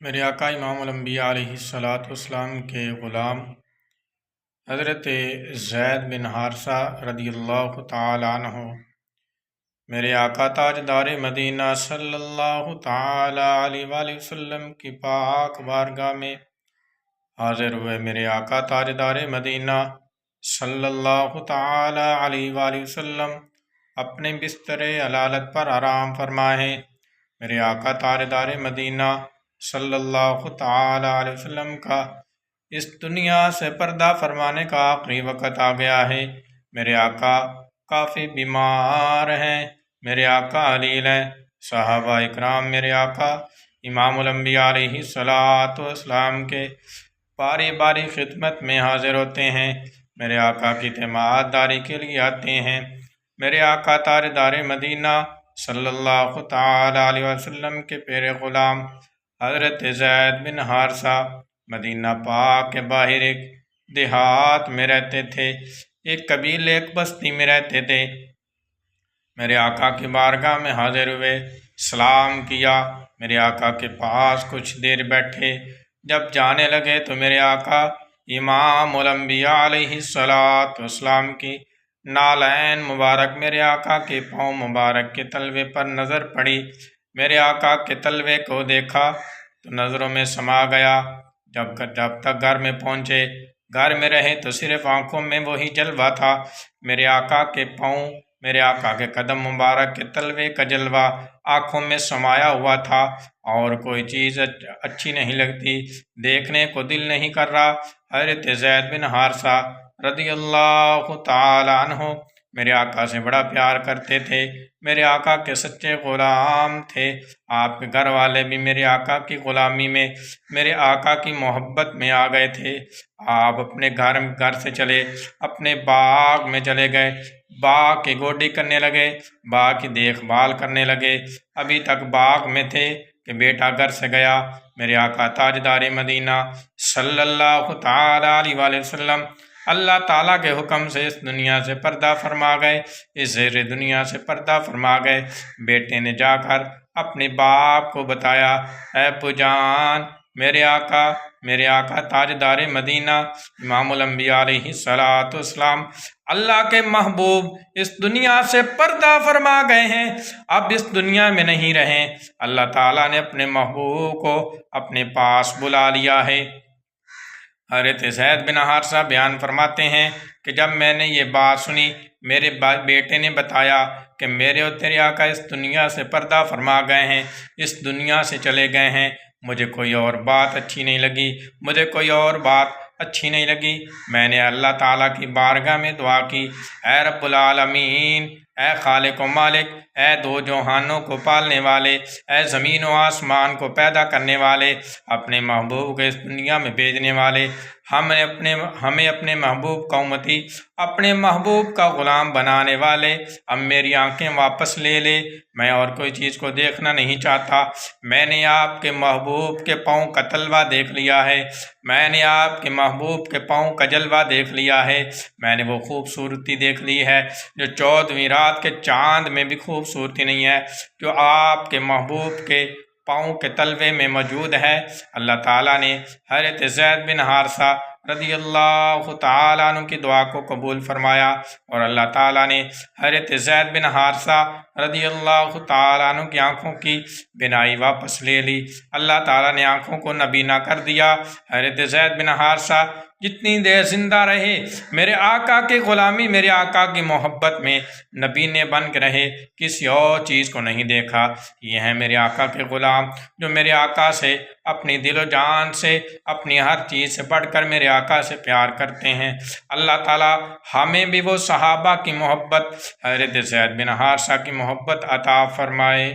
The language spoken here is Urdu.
میرے آقا امام الانبیاء علیہ السلام کے غلام حضرت زید بن حارثہ رضی اللہ تعالی عنہ میرے آقا تاجدار مدینہ صلی اللہ تعالی علیہ وآلہ وسلم کی پاک بارگاہ میں حاضر ہوئے۔ میرے آقا تاجدار مدینہ صلی اللہ تعالی علیہ وآلہ وسلم اپنے بستر علالت پر آرام فرمائے۔ میرے آقا تاجدار مدینہ صلی اللہ تعالی علیہ وسلم کا اس دنیا سے پردہ فرمانے کا آخری وقت آ گیا ہے۔ میرے آقا کافی بیمار ہیں، میرے آقا علیل ہیں۔ صحابہ اکرام میرے آقا امام الانبیاء علیہ السلام کے باری باری خدمت میں حاضر ہوتے ہیں، میرے آقا کی تیمارداری کے لیے آتے ہیں۔ میرے آقا تاجدار مدینہ صلی اللہ تعالی علیہ وسلم کے پیارے غلام حضرت زید بن حارثہ مدینہ پاک کے باہر ایک دیہات میں رہتے تھے، ایک قبیلے ایک بستی میں رہتے تھے۔ میرے آقا کی بارگاہ میں حاضر ہوئے، سلام کیا، میرے آقا کے پاس کچھ دیر بیٹھے۔ جب جانے لگے تو میرے آقا امام الانبیاء علیہ السلام کی نالین مبارک میرے آقا کے پاؤں مبارک کے تلوے پر نظر پڑی۔ میرے آقا کے تلوے کو دیکھا تو نظروں میں سما گیا۔ جب تک گھر میں پہنچے، گھر میں رہے تو صرف آنکھوں میں وہی جلوہ تھا، میرے آقا کے پاؤں، میرے آقا کے قدم مبارک کے تلوے کا جلوہ آنکھوں میں سمایا ہوا تھا، اور کوئی چیز اچھی نہیں لگتی، دیکھنے کو دل نہیں کر رہا۔ حضرت زید بن حارثہ رضی اللہ تعالی عنہ میرے آقا سے بڑا پیار کرتے تھے، میرے آقا کے سچے غلام تھے۔ آپ کے گھر والے بھی میرے آقا کی غلامی میں، میرے آقا کی محبت میں آ گئے تھے۔ آپ اپنے گھر سے چلے، اپنے باغ میں چلے گئے، باغ کی گوڈی کرنے لگے، باغ کی دیکھ بھال کرنے لگے۔ ابھی تک باغ میں تھے کہ بیٹا گھر سے گیا۔ میرے آقا تاجدار مدینہ صلی اللہ تعالی علیہ وآلہ وسلم اللہ تعالیٰ کے حکم سے اس دنیا سے پردہ فرما گئے، اس زیر دنیا سے پردہ فرما گئے۔ بیٹے نے جا کر اپنے باپ کو بتایا، اے ابو جان، میرے آقا تاجدار مدینہ امام الانبیاء علیہ السلام اللہ کے محبوب اس دنیا سے پردہ فرما گئے ہیں، اب اس دنیا میں نہیں رہیں۔ اللہ تعالیٰ نے اپنے محبوب کو اپنے پاس بلا لیا ہے۔ حضرت زید بن حارثہ بیان فرماتے ہیں کہ جب میں نے یہ بات سنی، میرے بیٹے نے بتایا کہ میرے اور تیرے آقا اس دنیا سے پردہ فرما گئے ہیں، اس دنیا سے چلے گئے ہیں۔ مجھے کوئی اور بات اچھی نہیں لگی، میں نے اللہ تعالیٰ کی بارگاہ میں دعا کی، اے رب العالمین، اے خالق و مالک، اے دو جہانوں کو پالنے والے، اے زمین و آسمان کو پیدا کرنے والے، اپنے محبوب کو اس دنیا میں بھیجنے والے، ہمیں اپنے محبوب کا امتی، اپنے محبوب کا غلام بنانے والے، اب میری آنکھیں واپس لے لے، میں اور کوئی چیز کو دیکھنا نہیں چاہتا۔ میں نے آپ کے محبوب کے پاؤں کا تلوہ دیکھ لیا ہے، میں نے آپ کے محبوب کے پاؤں کا جلوہ دیکھ لیا ہے، میں نے وہ خوبصورتی دیکھ لی ہے جو 14ویں رات کے چاند میں بھی خوبصورتی نہیں ہے، جو آپ کے محبوب کے پاؤں کے تلوے میں موجود ہے۔ اللہ تعالیٰ نے حضرت زید بن حارثہ رضی اللہ تعالیٰ عنہ کی دعا کو قبول فرمایا، اور اللہ تعالیٰ نے حضرت زید بن حارثہ رضی اللہ تعالیٰ عنہ کی آنکھوں کی بینائی واپس لے لی۔ اللہ تعالیٰ نے آنکھوں کو نبینا کر دیا۔ حضرت زید بن حارثہ جتنی دیر زندہ رہے، میرے آقا کی غلامی، میرے آقا کی محبت میں نبینے بن کے رہے، کسی اور چیز کو نہیں دیکھا۔ یہ ہیں میرے آقا کے غلام جو میرے آقا سے اپنی دل و جان سے، اپنی ہر چیز سے بڑھ کر میرے آقا سے پیار کرتے ہیں۔ اللہ تعالیٰ ہمیں بھی وہ صحابہ کی محبت، حضرت زید بن حارثہ کی محبت عطا فرمائے۔